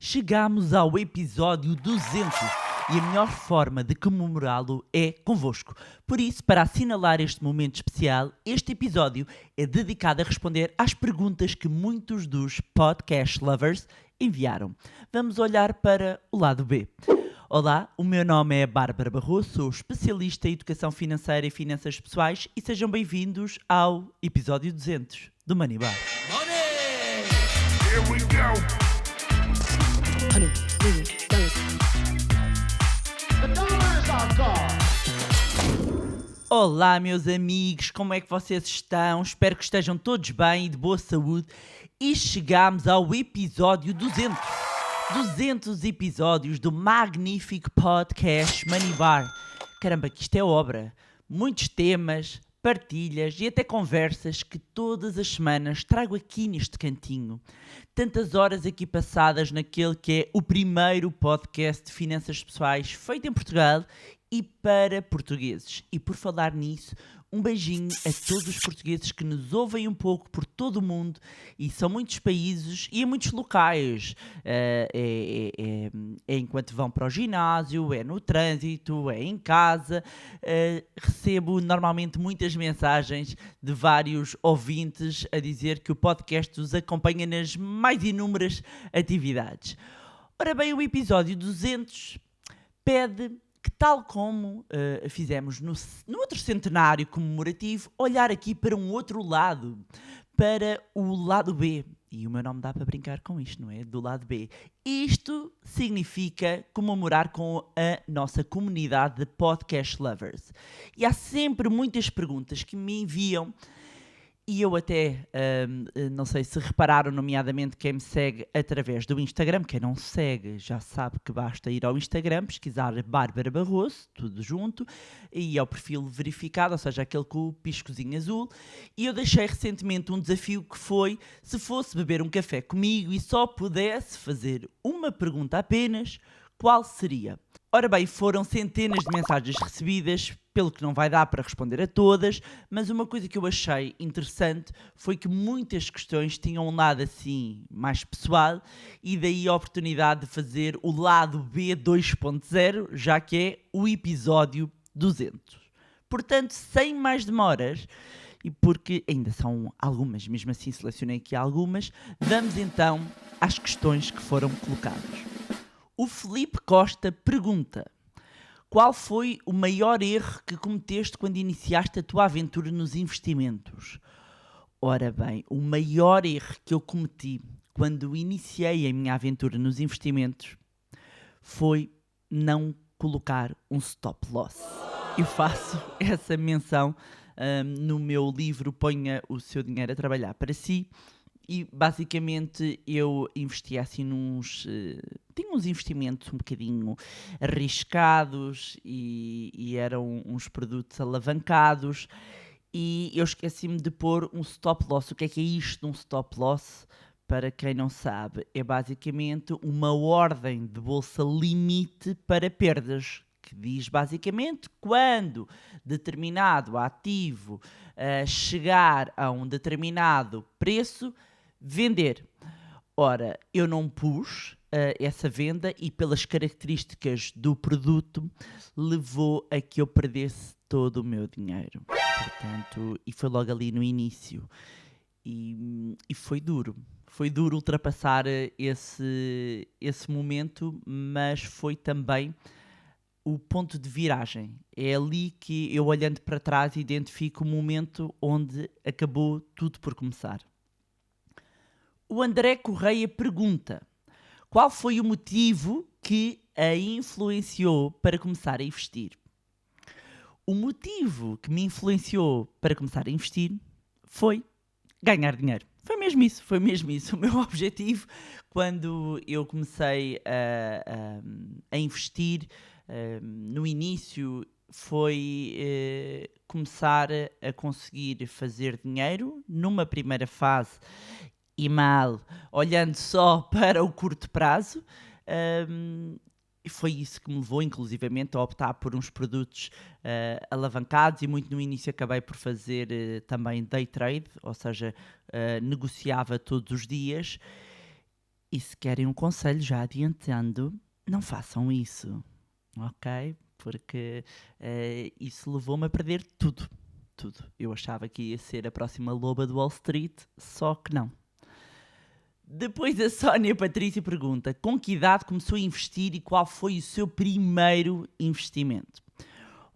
Chegamos ao episódio 200 e a melhor forma de comemorá-lo é convosco. Por isso, para assinalar este momento especial, este episódio é dedicado a responder às perguntas que muitos dos podcast lovers enviaram. Vamos olhar para o lado B. Olá, o meu nome é Bárbara Barroso, sou especialista em educação financeira e finanças pessoais e sejam bem-vindos ao episódio 200 do Money Bar. Money! Here we go! The dollar is our god. Olá, meus amigos, como é que vocês estão? Espero que estejam todos bem e de boa saúde. E chegamos ao episódio 200. 200 episódios do magnífico podcast Money Bar. Caramba, que isto é obra. Muitos temas, partilhas e até conversas que todas as semanas trago aqui neste cantinho. Tantas horas aqui passadas naquele que é o primeiro podcast de finanças pessoais feito em Portugal e para portugueses. E por falar nisso, um beijinho a todos os portugueses que nos ouvem um pouco por todo o mundo e são muitos países e em muitos locais. É enquanto vão para o ginásio, é no trânsito, é em casa. Recebo normalmente muitas mensagens de vários ouvintes a dizer que o podcast os acompanha nas mais inúmeras atividades. Ora bem, o episódio 200 pede que, tal como fizemos no outro centenário comemorativo, olhar aqui para um outro lado, para o lado B. E o meu nome dá para brincar com isto, não é? Do lado B. Isto significa comemorar com a nossa comunidade de podcast lovers. E há sempre muitas perguntas que me enviam. E eu até, não sei se repararam, nomeadamente quem me segue através do Instagram. Quem não segue já sabe que basta ir ao Instagram, pesquisar Bárbara Barroso, tudo junto, e ao perfil verificado, ou seja, aquele com o piscozinho azul. E eu deixei recentemente um desafio que foi, se fosse beber um café comigo e só pudesse fazer uma pergunta apenas, qual seria? Ora bem, foram centenas de mensagens recebidas, pelo que não vai dar para responder a todas, mas uma coisa que eu achei interessante foi que muitas questões tinham um lado assim mais pessoal e daí a oportunidade de fazer o lado B 2.0, já que é o episódio 200. Portanto, sem mais demoras, e porque ainda são algumas, mesmo assim selecionei aqui algumas, vamos então às questões que foram colocadas. O Felipe Costa pergunta: qual foi o maior erro que cometeste quando iniciaste a tua aventura nos investimentos? Ora bem, o maior erro que eu cometi quando iniciei a minha aventura nos investimentos foi não colocar um stop loss. Eu faço essa menção no meu livro Ponha o Seu Dinheiro a Trabalhar para Si. E basicamente eu investia assim tinha uns investimentos um bocadinho arriscados e eram uns produtos alavancados e eu esqueci-me de pôr um stop loss. O que é isto de um stop loss? Para quem não sabe, é basicamente uma ordem de bolsa limite para perdas, que diz basicamente quando determinado ativo chegar a um determinado preço, vender. Ora, eu não pus essa venda e pelas características do produto levou a que eu perdesse todo o meu dinheiro. Portanto, e foi logo ali no início. E foi duro. Foi duro ultrapassar esse momento, mas foi também o ponto de viragem. É ali que eu, olhando para trás, identifico o momento onde acabou tudo por começar. O André Correia pergunta: qual foi o motivo que a influenciou para começar a investir? O motivo que me influenciou para começar a investir foi ganhar dinheiro. Foi mesmo isso. O meu objetivo, quando eu comecei a investir, no início, foi começar a conseguir fazer dinheiro numa primeira fase e mal, olhando só para o curto prazo. E foi isso que me levou, inclusivamente, a optar por uns produtos alavancados e muito no início acabei por fazer também day trade, ou seja, negociava todos os dias E se querem um conselho já adiantando, não façam isso, ok? Porque isso levou-me a perder tudo. Eu achava que ia ser a próxima loba do Wall Street, só que não. Depois a Sónia Patrícia pergunta: com que idade começou a investir e qual foi o seu primeiro investimento?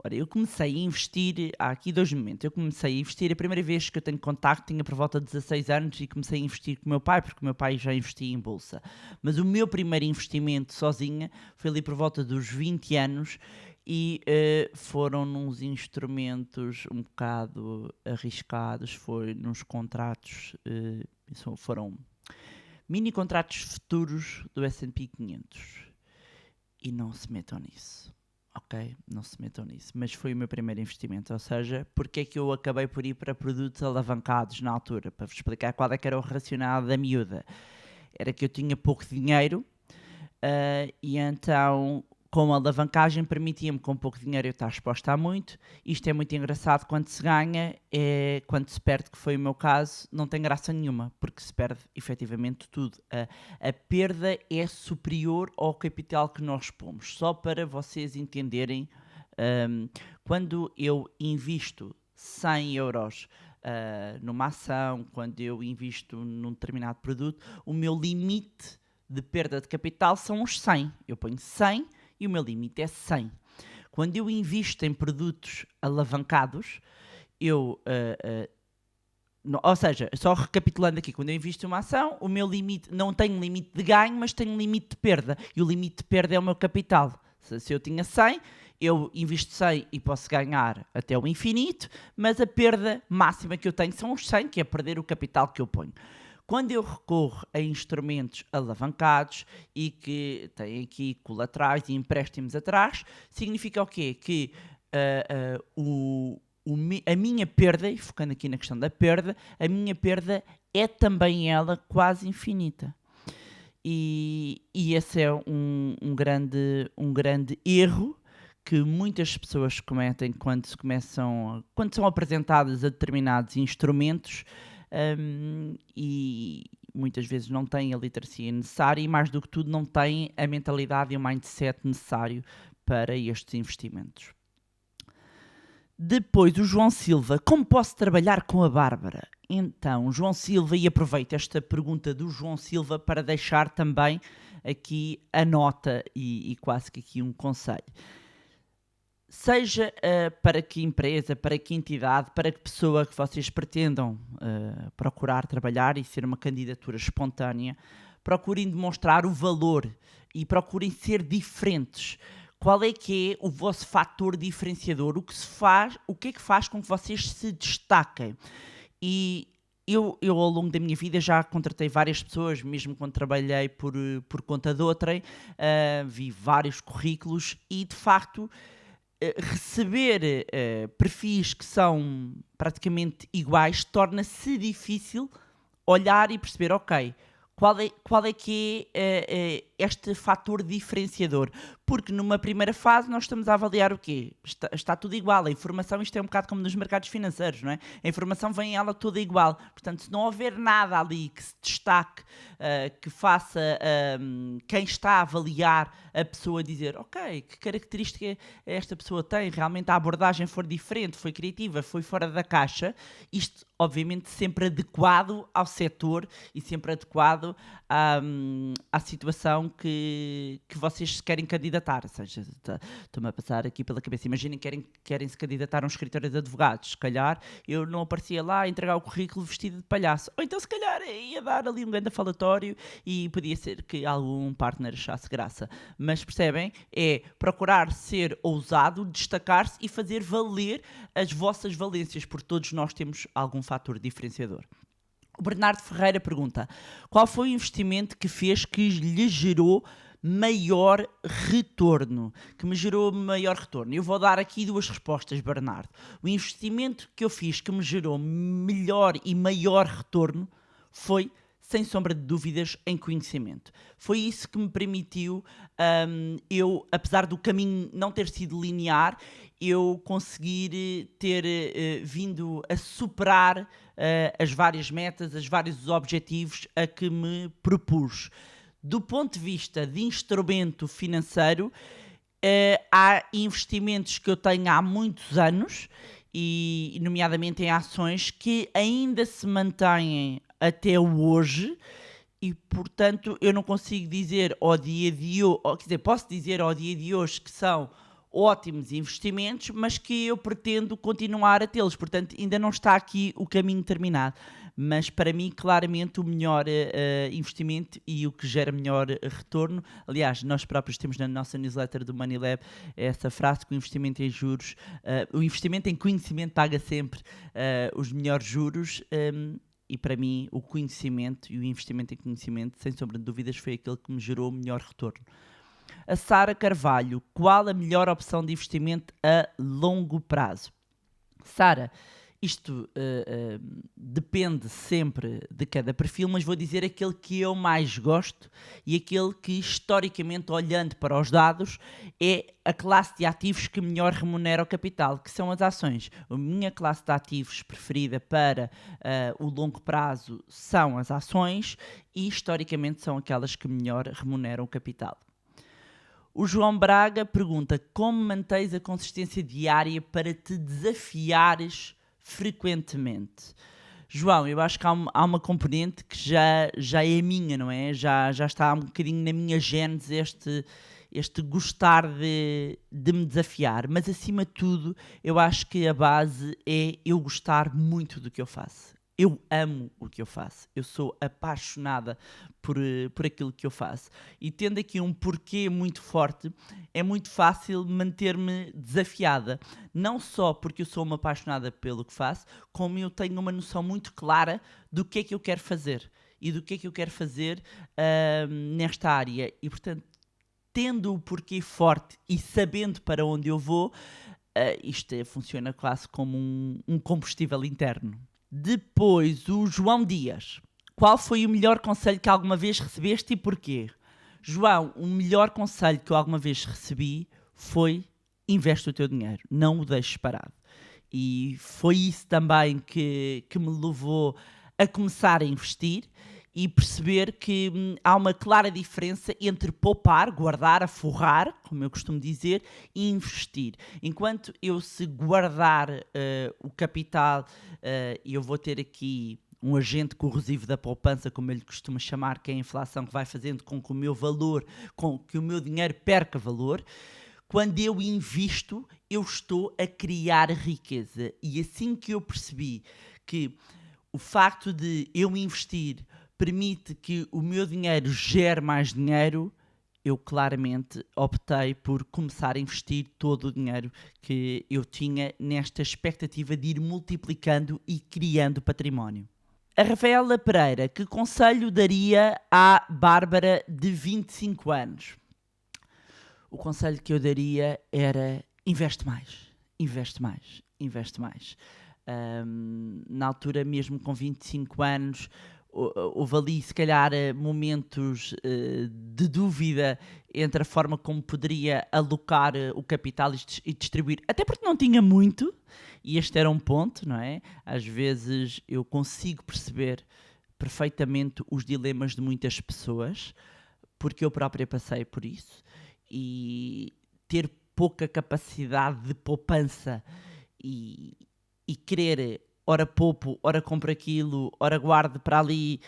Ora, eu comecei a investir, há aqui 2 momentos. Eu comecei a investir, a primeira vez que eu tenho contacto, tinha por volta de 16 anos e comecei a investir com o meu pai, porque o meu pai já investia em bolsa. Mas o meu primeiro investimento sozinha foi ali por volta dos 20 anos e foram nos instrumentos um bocado arriscados, foi nos contratos, foram mini contratos futuros do S&P 500. E não se metam nisso. Ok? Não se metam nisso. Mas foi o meu primeiro investimento. Ou seja, porque é que eu acabei por ir para produtos alavancados na altura? Para vos explicar qual é que era o racional da miúda. Era que eu tinha pouco dinheiro e então, com a alavancagem, permitia-me com pouco dinheiro eu estar exposta a muito. Isto é muito engraçado quando se ganha, quando se perde, que foi o meu caso, não tem graça nenhuma, porque se perde efetivamente tudo. A perda é superior ao capital que nós pomos. Só para vocês entenderem, quando eu invisto 100 euros numa ação, quando eu invisto num determinado produto, o meu limite de perda de capital são os 100. Eu ponho 100 e o meu limite é 100. Quando eu invisto em produtos alavancados, ou seja, só recapitulando aqui, quando eu invisto em uma ação, o meu limite, não tenho limite de ganho, mas tenho limite de perda. E o limite de perda é o meu capital. Se eu tinha 100, eu invisto 100 e posso ganhar até o infinito, mas a perda máxima que eu tenho são os 100, que é perder o capital que eu ponho. Quando eu recorro a instrumentos alavancados e que têm aqui colaterais e empréstimos atrás, significa o quê? Que a minha perda, e focando aqui na questão da perda, a minha perda é também ela quase infinita. E esse é um grande erro que muitas pessoas cometem quando são apresentadas a determinados instrumentos. E muitas vezes não têm a literacia necessária e, mais do que tudo, não têm a mentalidade e o mindset necessário para estes investimentos. Depois, o João Silva: como posso trabalhar com a Bárbara? Então, João Silva, e aproveito esta pergunta do João Silva para deixar também aqui a nota e quase que aqui um conselho. Seja para que empresa, para que entidade, para que pessoa que vocês pretendam procurar trabalhar e ser uma candidatura espontânea, procurem demonstrar o valor e procurem ser diferentes. Qual é que é o vosso fator diferenciador? O que é que faz com que vocês se destaquem? E eu ao longo da minha vida já contratei várias pessoas, mesmo quando trabalhei por conta de outrem, vi vários currículos e, de facto, receber perfis que são praticamente iguais torna-se difícil olhar e perceber, ok, qual é que é este fator diferenciador? Porque numa primeira fase nós estamos a avaliar o quê? Está tudo igual. A informação, isto é um bocado como nos mercados financeiros, não é? A informação vem ela toda igual. Portanto, se não houver nada ali que se destaque, que faça quem está a avaliar a pessoa dizer, ok, que característica esta pessoa tem? Realmente a abordagem for diferente, foi criativa, foi fora da caixa. Isto, obviamente, sempre adequado ao setor e sempre adequado à situação que vocês se querem candidatar. Ou seja, estou-me a passar aqui pela cabeça. Imaginem que querem se candidatar a um escritório de advogados. Se calhar eu não aparecia lá a entregar o currículo vestido de palhaço. Ou então se calhar ia dar ali um grande falatório e podia ser que algum partner achasse graça. Mas percebem? É procurar ser ousado, destacar-se e fazer valer as vossas valências, porque todos nós temos algum fator diferenciador. O Bernardo Ferreira pergunta: qual foi o investimento que fez que lhe gerou maior retorno? Que me gerou maior retorno? Eu vou dar aqui 2 respostas, Bernardo. O investimento que eu fiz que me gerou melhor e maior retorno foi, sem sombra de dúvidas, em conhecimento. Foi isso que me permitiu, eu, apesar do caminho não ter sido linear, eu conseguir ter vindo a superar as várias metas, os vários objetivos a que me propus. Do ponto de vista de instrumento financeiro, há investimentos que eu tenho há muitos anos, e nomeadamente em ações, que ainda se mantêm até hoje, e portanto eu não consigo dizer ao dia de hoje, quer dizer, posso dizer ao dia de hoje que são ótimos investimentos, mas que eu pretendo continuar a tê-los, portanto ainda não está aqui o caminho terminado. Mas para mim, claramente, o melhor investimento e o que gera melhor retorno. Aliás, nós próprios temos na nossa newsletter do Money Lab essa frase que o investimento em juros, o investimento em conhecimento paga sempre os melhores juros. E para mim, o conhecimento e o investimento em conhecimento, sem sombra de dúvidas, foi aquele que me gerou o melhor retorno. A Sara Carvalho, qual a melhor opção de investimento a longo prazo? Sara, isto depende sempre de cada perfil, mas vou dizer aquele que eu mais gosto e aquele que, historicamente, olhando para os dados, é a classe de ativos que melhor remunera o capital, que são as ações. A minha classe de ativos preferida para o longo prazo são as ações e, historicamente, são aquelas que melhor remuneram o capital. O João Braga pergunta: como mantens a consistência diária para te desafiares frequentemente? João, eu acho que há uma componente que já é minha, não é? Já está um bocadinho na minha gênese este gostar de me desafiar, mas acima de tudo eu acho que a base é eu gostar muito do que eu faço. Eu amo o que eu faço, eu sou apaixonada por aquilo que eu faço. E tendo aqui um porquê muito forte, é muito fácil manter-me desafiada. Não só porque eu sou uma apaixonada pelo que faço, como eu tenho uma noção muito clara do que é que eu quero fazer. E do que é que eu quero fazer nesta área. E, portanto, tendo o porquê forte e sabendo para onde eu vou, isto funciona quase como um combustível interno. Depois, o João Dias. Qual foi o melhor conselho que alguma vez recebeste e porquê? João, o melhor conselho que eu alguma vez recebi foi: investe o teu dinheiro, não o deixes parado. E foi isso também que me levou a começar a investir e perceber que há uma clara diferença entre poupar, guardar, aforrar, como eu costumo dizer, e investir. Enquanto eu, se guardar o capital, eu vou ter aqui um agente corrosivo da poupança, como ele costuma chamar, que é a inflação, que vai fazendo com que o meu valor, com que o meu dinheiro perca valor. Quando eu invisto, eu estou a criar riqueza. E assim que eu percebi que o facto de eu investir permite que o meu dinheiro gere mais dinheiro, eu claramente optei por começar a investir todo o dinheiro que eu tinha nesta expectativa de ir multiplicando e criando património. A Rafaela Pereira: que conselho daria à Bárbara de 25 anos? O conselho que eu daria era: investe mais, investe mais, investe mais. Na altura, mesmo com 25 anos, houve ali, se calhar, momentos de dúvida entre a forma como poderia alocar o capital e distribuir, até porque não tinha muito, e este era um ponto, não é? Às vezes eu consigo perceber perfeitamente os dilemas de muitas pessoas, porque eu própria passei por isso, e ter pouca capacidade de poupança e querer, ora poupo, ora compro aquilo, ora guardo para ali,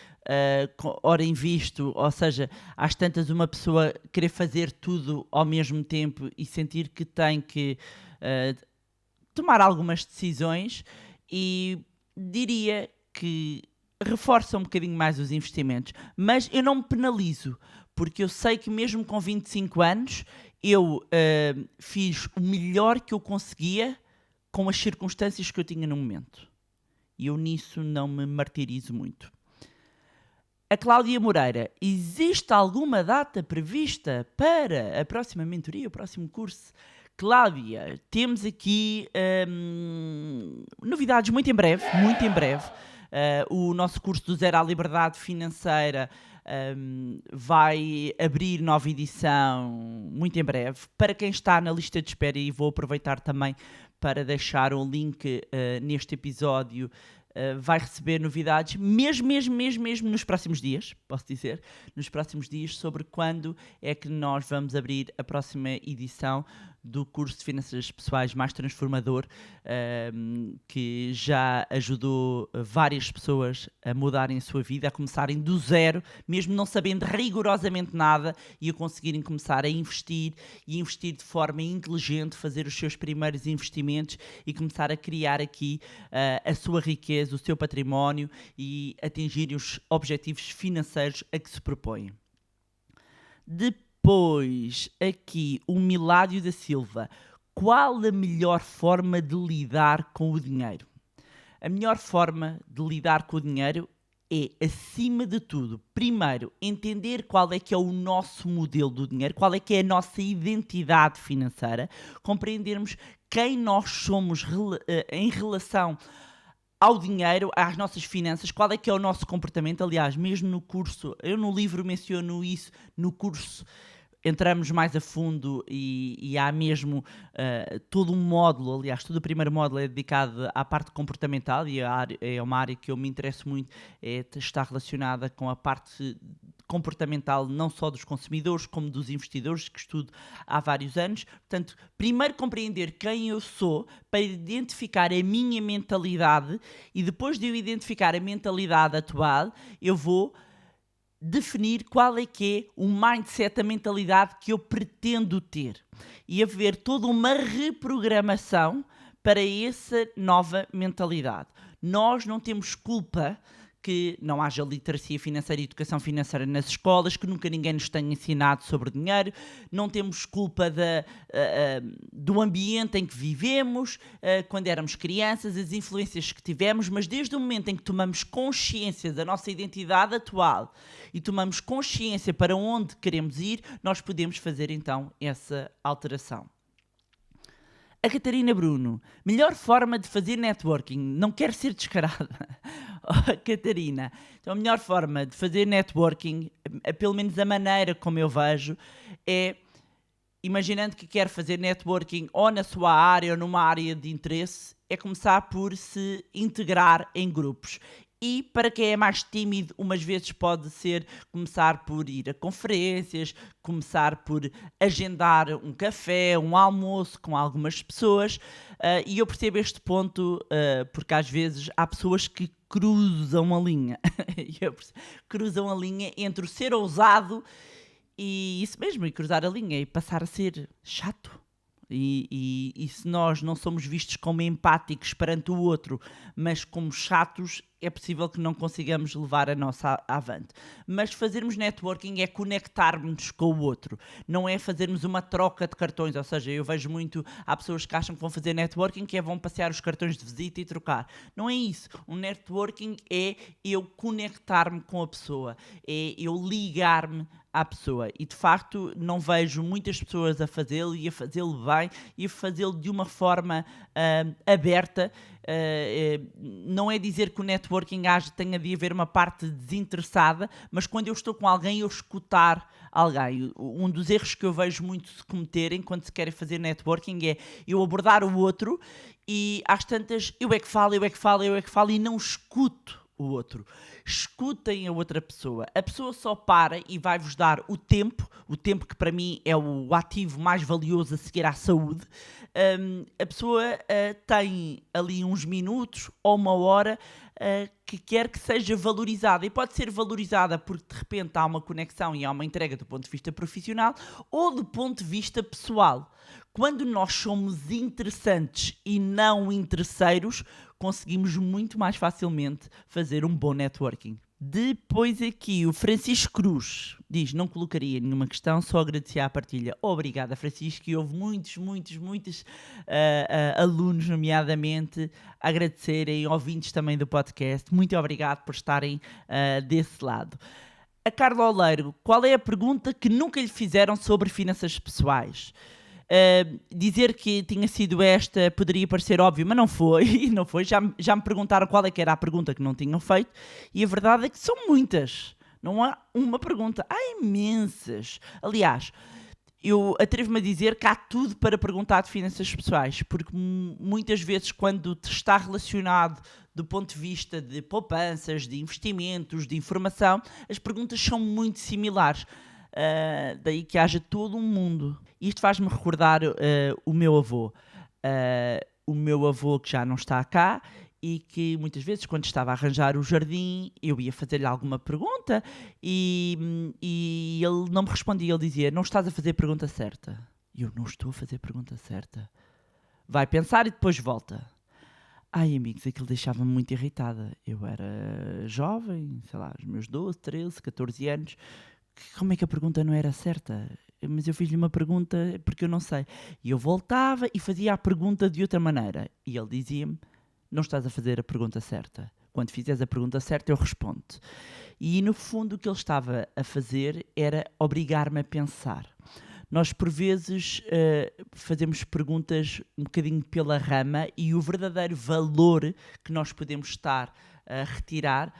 ora invisto, ou seja, às tantas uma pessoa querer fazer tudo ao mesmo tempo e sentir que tem que tomar algumas decisões, e diria que reforça um bocadinho mais os investimentos, mas eu não me penalizo, porque eu sei que mesmo com 25 anos eu fiz o melhor que eu conseguia com as circunstâncias que eu tinha no momento. E eu nisso não me martirizo muito. A Cláudia Moreira: existe alguma data prevista para a próxima mentoria, o próximo curso? Cláudia, temos aqui novidades muito em breve, muito em breve. O nosso curso do Zero à Liberdade Financeira vai abrir nova edição muito em breve. Para quem está na lista de espera, e vou aproveitar também para deixar um link neste episódio vai receber novidades, mesmo nos próximos dias, posso dizer, nos próximos dias, sobre quando é que nós vamos abrir a próxima edição do curso de Finanças Pessoais mais transformador, que já ajudou várias pessoas a mudarem a sua vida, a começarem do zero, mesmo não sabendo rigorosamente nada, e a conseguirem começar a investir, e investir de forma inteligente, fazer os seus primeiros investimentos e começar a criar aqui a sua riqueza, o seu património e atingirem os objetivos financeiros a que se propõem. Depois, aqui, o Miládio da Silva. Qual a melhor forma de lidar com o dinheiro? A melhor forma de lidar com o dinheiro é, acima de tudo, primeiro, entender qual é que é o nosso modelo do dinheiro, qual é que é a nossa identidade financeira, compreendermos quem nós somos em relação ao dinheiro, às nossas finanças, qual é que é o nosso comportamento. Aliás, mesmo no curso, eu no livro menciono isso, no curso entramos mais a fundo e há mesmo todo um módulo, aliás, todo o primeiro módulo é dedicado à parte comportamental e é uma área que eu me interesso muito, está relacionada com a parte comportamental não só dos consumidores como dos investidores, que estudo há vários anos. Portanto, primeiro compreender quem eu sou para identificar a minha mentalidade, e depois de eu identificar a mentalidade atual, eu vou definir qual é que é o mindset, a mentalidade que eu pretendo ter, e haver toda uma reprogramação para essa nova mentalidade. Nós não temos culpa que não haja literacia financeira e educação financeira nas escolas, que nunca ninguém nos tenha ensinado sobre dinheiro, não temos culpa do ambiente em que vivemos, quando éramos crianças, as influências que tivemos, mas desde o momento em que tomamos consciência da nossa identidade atual e tomamos consciência para onde queremos ir, nós podemos fazer então essa alteração. A Catarina Bruno, melhor forma de fazer networking, não quero ser descarada. Oh, Catarina, então a melhor forma de fazer networking, pelo menos a maneira como eu vejo, é, imaginando que quer fazer networking ou na sua área ou numa área de interesse, é começar por se integrar em grupos. E para quem é mais tímido, umas vezes pode ser começar por ir a conferências, começar por agendar um café, um almoço com algumas pessoas. E eu percebo este ponto porque às vezes há pessoas que cruzam a linha. Cruzam a linha entre o ser ousado e isso mesmo, e cruzar a linha e passar a ser chato. E se nós não somos vistos como empáticos perante o outro, mas como chatos, é possível que não consigamos levar a nossa avante. Mas fazermos networking é conectarmos com o outro, não é fazermos uma troca de cartões. Ou seja, eu vejo muito, há pessoas que acham que vão fazer networking, que é vão passear os cartões de visita e trocar. Não é isso. Um networking é eu conectar-me com a pessoa, é eu ligar-me à pessoa, e de facto não vejo muitas pessoas a fazê-lo e a fazê-lo bem e a fazê-lo de uma forma aberta. Não é dizer que o networking tenha de haver uma parte desinteressada, mas quando eu estou com alguém, eu escutar alguém. Um dos erros que eu vejo muito se cometerem quando se querem fazer networking é eu abordar o outro e às tantas eu é que falo e não escuto o outro. Escutem a outra pessoa. A pessoa só para e vai-vos dar o tempo que para mim é o ativo mais valioso a seguir à saúde. A pessoa tem ali uns minutos ou uma hora que quer que seja valorizada, e pode ser valorizada porque de repente há uma conexão e há uma entrega do ponto de vista profissional ou do ponto de vista pessoal. Quando nós somos interessantes e não interesseiros, conseguimos muito mais facilmente fazer um bom networking. Depois aqui o Francisco Cruz diz, não colocaria nenhuma questão, só agradecer à partilha. Obrigada, Francisco, e houve muitos alunos, nomeadamente, agradecerem, ouvintes também do podcast. Muito obrigado por estarem desse lado. A Carla Oleiro, qual é a pergunta que nunca lhe fizeram sobre finanças pessoais? Dizer que tinha sido esta poderia parecer óbvio, mas não foi. Já me perguntaram qual é que era a pergunta que não tinham feito, e a verdade é que são muitas. Não há uma pergunta, há imensas. Aliás, eu atrevo-me a dizer que há tudo para perguntar de finanças pessoais, porque muitas vezes quando está relacionado do ponto de vista de poupanças, de investimentos, de informação, as perguntas são muito similares. Daí que haja todo um mundo. Isto faz-me recordar o meu avô. O meu avô que já não está cá e que muitas vezes quando estava a arranjar o jardim eu ia fazer-lhe alguma pergunta e ele não me respondia, ele dizia: não estás a fazer a pergunta certa. E eu: não estou a fazer a pergunta certa. Vai pensar e depois volta. Ai, amigos, aquilo deixava-me muito irritada. Eu era jovem, sei lá, os meus 12, 13, 14 anos. Como é que a pergunta não era certa? Mas eu fiz-lhe uma pergunta porque eu não sei. E eu voltava e fazia a pergunta de outra maneira. E ele dizia-me: não estás a fazer a pergunta certa. Quando fizeres a pergunta certa, eu respondo. E no fundo o que ele estava a fazer era obrigar-me a pensar. Nós por vezes fazemos perguntas um bocadinho pela rama e o verdadeiro valor que nós podemos estar a retirar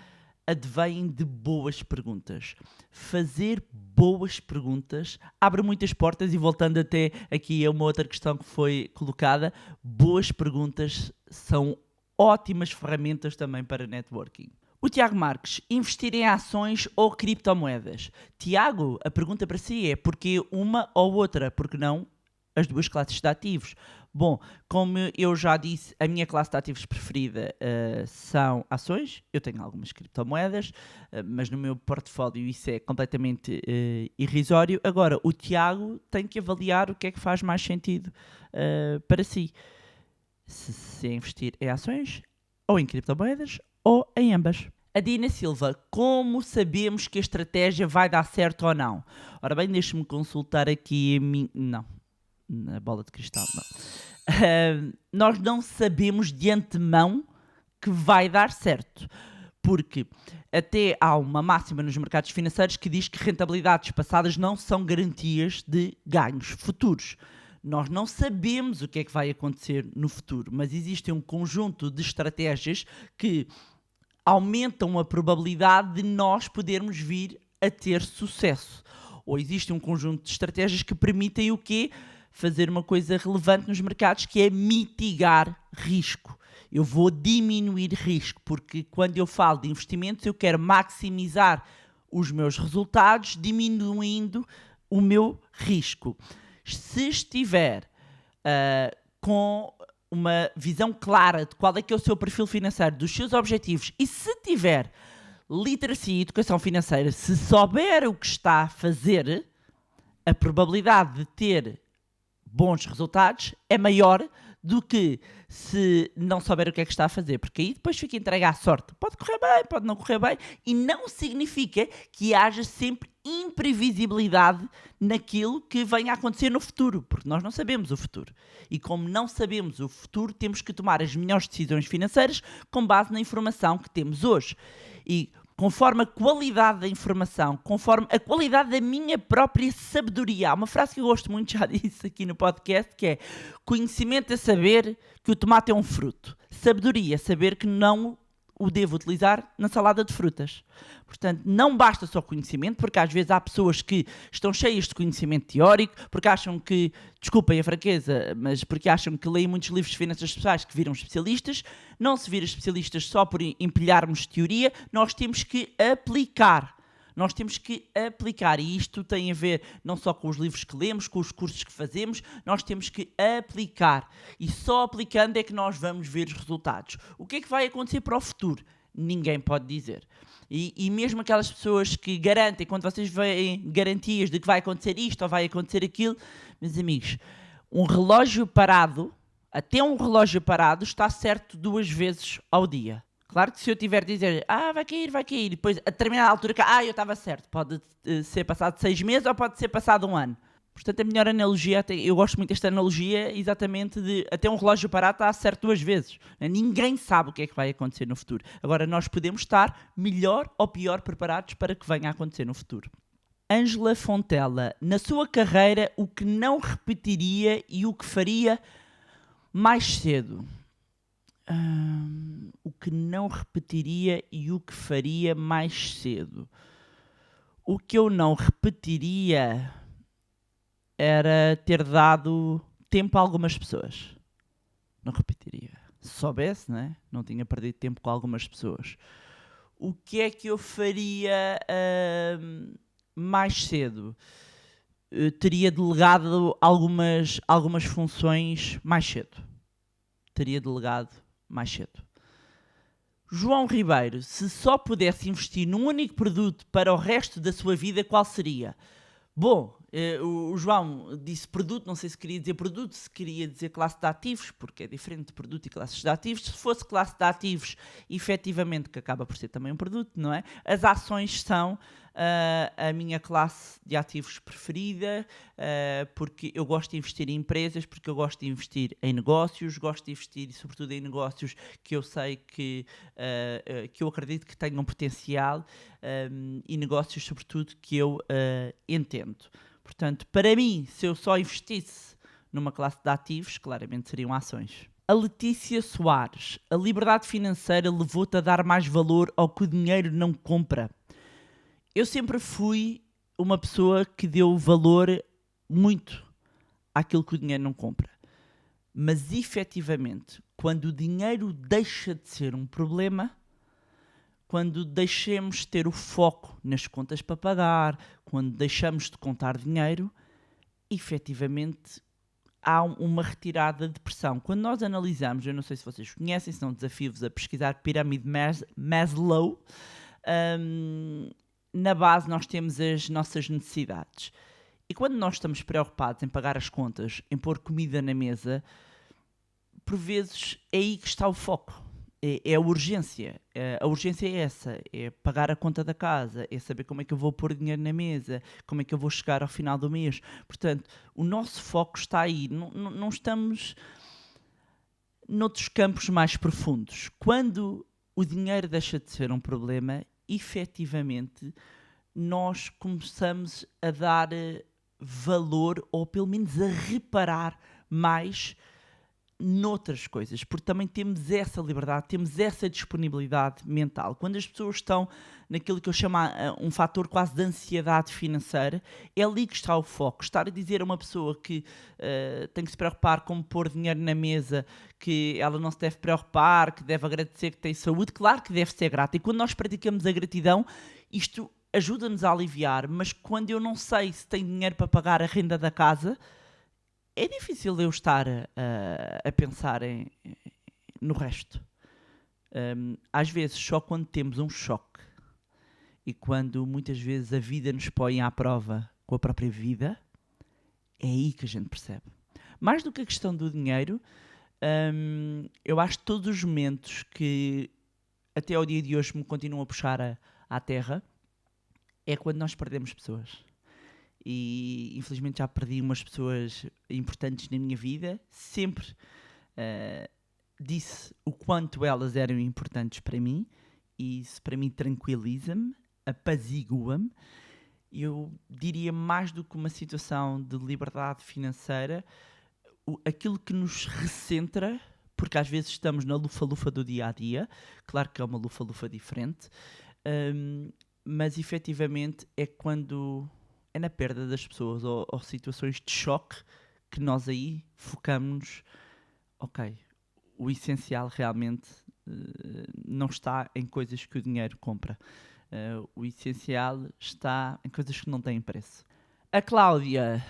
advém de boas perguntas. Fazer boas perguntas abre muitas portas e voltando até aqui a uma outra questão que foi colocada, boas perguntas são ótimas ferramentas também para networking. O Tiago Marques: investir em ações ou criptomoedas? Tiago, a pergunta para si é: porquê uma ou outra? Porque não as duas classes de ativos? Bom, como eu já disse, a minha classe de ativos preferida são ações. Eu tenho algumas criptomoedas, mas no meu portfólio isso é completamente irrisório. Agora, o Tiago tem que avaliar o que é que faz mais sentido para si. Se é investir em ações, ou em criptomoedas, ou em ambas. A Dina Silva: como sabemos que a estratégia vai dar certo ou não? Ora bem, deixe-me consultar aqui a mim. Não, na bola de cristal, não. Nós não sabemos de antemão que vai dar certo. Porque até há uma máxima nos mercados financeiros que diz que rentabilidades passadas não são garantias de ganhos futuros. Nós não sabemos o que é que vai acontecer no futuro, mas existe um conjunto de estratégias que aumentam a probabilidade de nós podermos vir a ter sucesso. Ou existe um conjunto de estratégias que permitem o quê? Fazer uma coisa relevante nos mercados, que é mitigar risco. Eu vou diminuir risco, porque quando eu falo de investimentos eu quero maximizar os meus resultados, diminuindo o meu risco. Se estiver com uma visão clara de qual é que é o seu perfil financeiro, dos seus objetivos, e se tiver literacia e educação financeira, se souber o que está a fazer, a probabilidade de ter bons resultados é maior do que se não souber o que é que está a fazer, porque aí depois fica entregue à sorte. Pode correr bem, pode não correr bem, e não significa que haja sempre imprevisibilidade naquilo que venha a acontecer no futuro, porque nós não sabemos o futuro. E como não sabemos o futuro, temos que tomar as melhores decisões financeiras com base na informação que temos hoje. E conforme a qualidade da informação, conforme a qualidade da minha própria sabedoria. Há uma frase que eu gosto muito, já disse aqui no podcast, que é: conhecimento é saber que o tomate é um fruto. Sabedoria é saber que não o devo utilizar na salada de frutas. Portanto, não basta só conhecimento, porque às vezes há pessoas que estão cheias de conhecimento teórico, porque acham que, desculpem a fraqueza, mas porque acham que leem muitos livros de finanças pessoais que viram especialistas. Não se vira especialistas só por empilharmos teoria, nós temos que aplicar. Nós temos que aplicar, e isto tem a ver não só com os livros que lemos, com os cursos que fazemos, nós temos que aplicar. E só aplicando é que nós vamos ver os resultados. O que é que vai acontecer para o futuro? Ninguém pode dizer. E mesmo aquelas pessoas que garantem, quando vocês veem garantias de que vai acontecer isto ou vai acontecer aquilo, meus amigos, um relógio parado, até um relógio parado, está certo 2 vezes ao dia. Claro que se eu tiver de dizer, vai cair, e depois a determinada altura, eu estava certo, pode ser passado 6 meses ou pode ser passado 1 ano. Portanto, a melhor analogia, eu gosto muito desta analogia, exatamente de até um relógio parado está certo 2 vezes. Ninguém sabe o que é que vai acontecer no futuro. Agora, nós podemos estar melhor ou pior preparados para que venha a acontecer no futuro. Ângela Fontela: na sua carreira, o que não repetiria e o que faria mais cedo? O que não repetiria e o que faria mais cedo? O que eu não repetiria... era ter dado tempo a algumas pessoas. Não repetiria. Se soubesse, né? Não tinha perdido tempo com algumas pessoas. O que é que eu faria mais cedo? Eu teria delegado algumas funções mais cedo. João Ribeiro, se só pudesse investir num único produto para o resto da sua vida, qual seria? Bom, o João disse produto, não sei se queria dizer produto, se queria dizer classe de ativos, porque é diferente de produto e classes de ativos. Se fosse classe de ativos, efetivamente, que acaba por ser também um produto, não é? As ações são a minha classe de ativos preferida, porque eu gosto de investir em empresas, porque eu gosto de investir em negócios, gosto de investir sobretudo em negócios que eu sei que eu acredito que tenham potencial, e negócios sobretudo que eu entendo. Portanto, para mim, se eu só investisse numa classe de ativos, claramente seriam ações. A Letícia Soares, a liberdade financeira levou-te a dar mais valor ao que o dinheiro não compra. Eu sempre fui uma pessoa que deu valor muito àquilo que o dinheiro não compra. Mas, efetivamente, quando o dinheiro deixa de ser um problema, quando deixamos de ter o foco nas contas para pagar, quando deixamos de contar dinheiro, efetivamente há uma retirada de pressão. Quando nós analisamos, eu não sei se vocês conhecem, se não desafio-vos a pesquisar pirâmide Maslow, na base nós temos as nossas necessidades. E quando nós estamos preocupados em pagar as contas, em pôr comida na mesa, por vezes é aí que está o foco. É a urgência. A urgência é essa. É pagar a conta da casa. É saber como é que eu vou pôr dinheiro na mesa. Como é que eu vou chegar ao final do mês. Portanto, o nosso foco está aí. Não estamos noutros campos mais profundos. Quando o dinheiro deixa de ser um problema, efetivamente, nós começamos a dar valor, ou pelo menos a reparar mais noutras coisas, porque também temos essa liberdade, temos essa disponibilidade mental. Quando as pessoas estão naquilo que eu chamo um fator quase de ansiedade financeira, é ali que está o foco. Estar a dizer a uma pessoa que tem que se preocupar com pôr dinheiro na mesa, que ela não se deve preocupar, que deve agradecer que tem saúde, claro que deve ser grata. E quando nós praticamos a gratidão, isto ajuda-nos a aliviar, mas quando eu não sei se tenho dinheiro para pagar a renda da casa, é difícil eu estar a pensar no resto. Às vezes, só quando temos um choque e quando muitas vezes a vida nos põe à prova com a própria vida, é aí que a gente percebe. Mais do que a questão do dinheiro, eu acho que todos os momentos que até ao dia de hoje me continuam a puxar à terra é quando nós perdemos pessoas. E infelizmente já perdi umas pessoas importantes na minha vida. Sempre disse o quanto elas eram importantes para mim, e isso para mim tranquiliza-me, apazigua-me. Eu diria, mais do que uma situação de liberdade financeira, aquilo que nos recentra, porque às vezes estamos na lufa-lufa do dia-a-dia, claro que é uma lufa-lufa diferente, mas efetivamente é quando é na perda das pessoas ou situações de choque que nós aí focamos-nos. Ok, o essencial realmente não está em coisas que o dinheiro compra. O essencial está em coisas que não têm preço. A Cláudia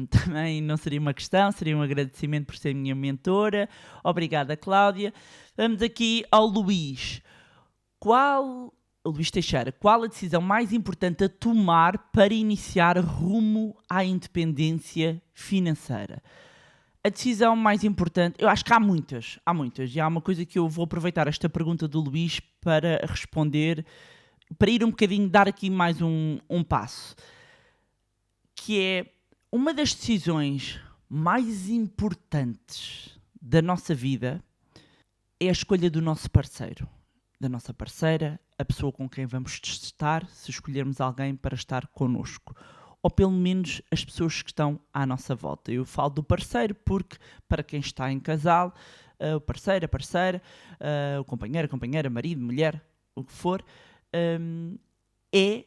também não seria uma questão, seria um agradecimento por ser minha mentora. Obrigada, Cláudia. Vamos aqui ao Luís. Luís Teixeira, qual a decisão mais importante a tomar para iniciar rumo à independência financeira? A decisão mais importante, eu acho que há muitas, e há uma coisa que eu vou aproveitar esta pergunta do Luís para responder, para ir um bocadinho, dar aqui mais um passo, que é uma das decisões mais importantes da nossa vida é a escolha do nosso parceiro, da nossa parceira, a pessoa com quem vamos estar, se escolhermos alguém para estar connosco. Ou pelo menos as pessoas que estão à nossa volta. Eu falo do parceiro porque, para quem está em casal, o parceiro, a parceira, o companheiro, a companheira, marido, mulher, o que for, é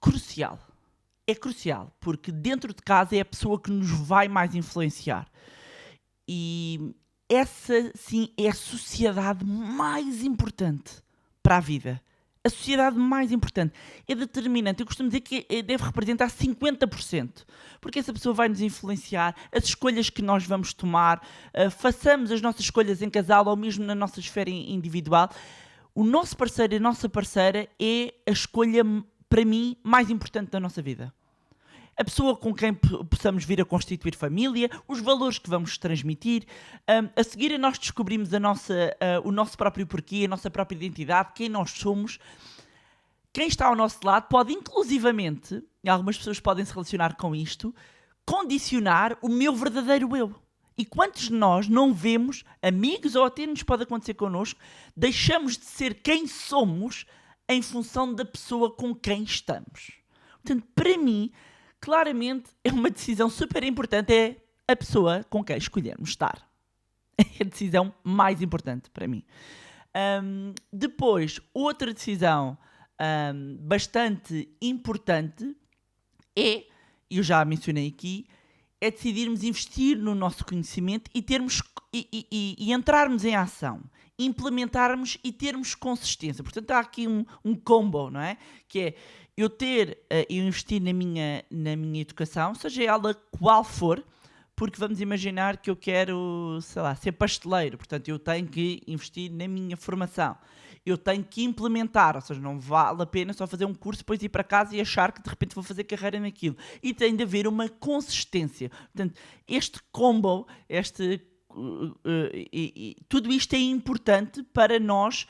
crucial. é crucial, porque dentro de casa é a pessoa que nos vai mais influenciar. E essa, sim, é a sociedade mais importante para a vida. A sociedade mais importante. É determinante. Eu costumo dizer que deve representar 50%. Porque essa pessoa vai nos influenciar, as escolhas que nós vamos tomar, façamos as nossas escolhas em casal ou mesmo na nossa esfera individual. O nosso parceiro e a nossa parceira é a escolha, para mim, mais importante da nossa vida. A pessoa com quem possamos vir a constituir família, os valores que vamos transmitir. A seguir, nós descobrimos o nosso próprio porquê, a nossa própria identidade, quem nós somos. Quem está ao nosso lado pode, inclusivamente, e algumas pessoas podem se relacionar com isto, condicionar o meu verdadeiro eu. E quantos de nós não vemos amigos, ou até nos pode acontecer connosco, deixamos de ser quem somos em função da pessoa com quem estamos. Portanto, para mim, claramente é uma decisão super importante, é a pessoa com quem escolhermos estar. É a decisão mais importante para mim. Depois, outra decisão bastante importante é, eu já mencionei aqui, é decidirmos investir no nosso conhecimento e entrarmos em ação, implementarmos e termos consistência. Portanto, há aqui um combo, não é? Que é eu investir na minha educação, seja ela qual for, porque vamos imaginar que eu quero, sei lá, ser pasteleiro, portanto eu tenho que investir na minha formação. Eu tenho que implementar, ou seja, não vale a pena só fazer um curso, depois ir para casa e achar que de repente vou fazer carreira naquilo. E tem de haver uma consistência. Portanto, este combo, tudo isto é importante para nós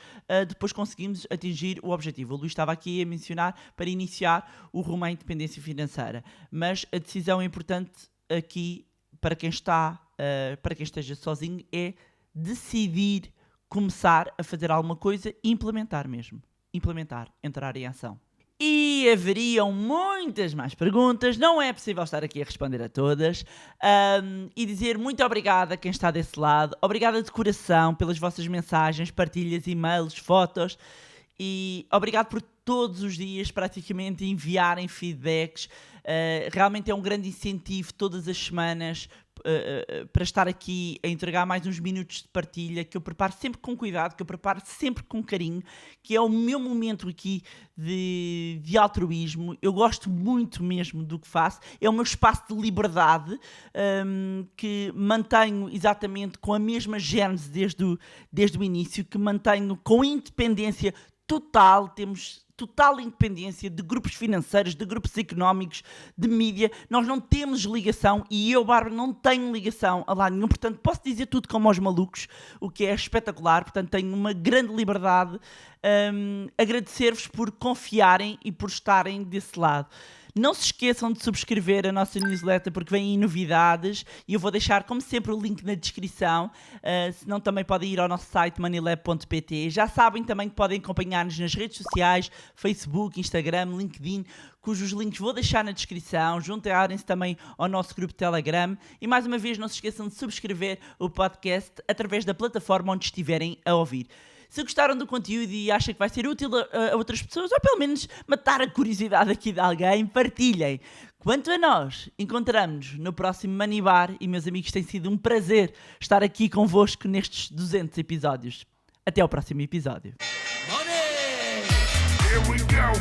depois conseguirmos atingir o objetivo. O Luís estava aqui a mencionar para iniciar o rumo à independência financeira. Mas a decisão importante aqui para quem esteja sozinho é decidir começar a fazer alguma coisa e implementar mesmo. Implementar, entrar em ação. E haveriam muitas mais perguntas, não é possível estar aqui a responder a todas, e dizer muito obrigada a quem está desse lado, obrigada de coração pelas vossas mensagens, partilhas, e-mails, fotos, e obrigado por todos os dias praticamente enviarem feedbacks. Realmente é um grande incentivo todas as semanas para estar aqui a entregar mais uns minutos de partilha, que eu preparo sempre com cuidado, que eu preparo sempre com carinho, que é o meu momento aqui de altruísmo. Eu gosto muito mesmo do que faço, é o meu espaço de liberdade, que mantenho exatamente com a mesma gênese desde o início, que mantenho com independência total. Temos total independência de grupos financeiros, de grupos económicos, de mídia. Nós não temos ligação, e eu, Bárbara, não tenho ligação a lado nenhum, portanto posso dizer tudo como aos malucos, o que é espetacular. Portanto tenho uma grande liberdade. Agradecer-vos por confiarem e por estarem desse lado. Não se esqueçam de subscrever a nossa newsletter, porque vêm novidades, e eu vou deixar, como sempre, o link na descrição. Se não, também podem ir ao nosso site moneylab.pt. Já sabem também que podem acompanhar-nos nas redes sociais, Facebook, Instagram, LinkedIn, cujos links vou deixar na descrição. Juntarem-se também ao nosso grupo Telegram. E mais uma vez, não se esqueçam de subscrever o podcast através da plataforma onde estiverem a ouvir. Se gostaram do conteúdo e acham que vai ser útil a outras pessoas, ou pelo menos matar a curiosidade aqui de alguém, partilhem. Quanto a nós, encontramos-nos no próximo Money Bar, e meus amigos, tem sido um prazer estar aqui convosco nestes 200 episódios. Até ao próximo episódio. Money! Here we go.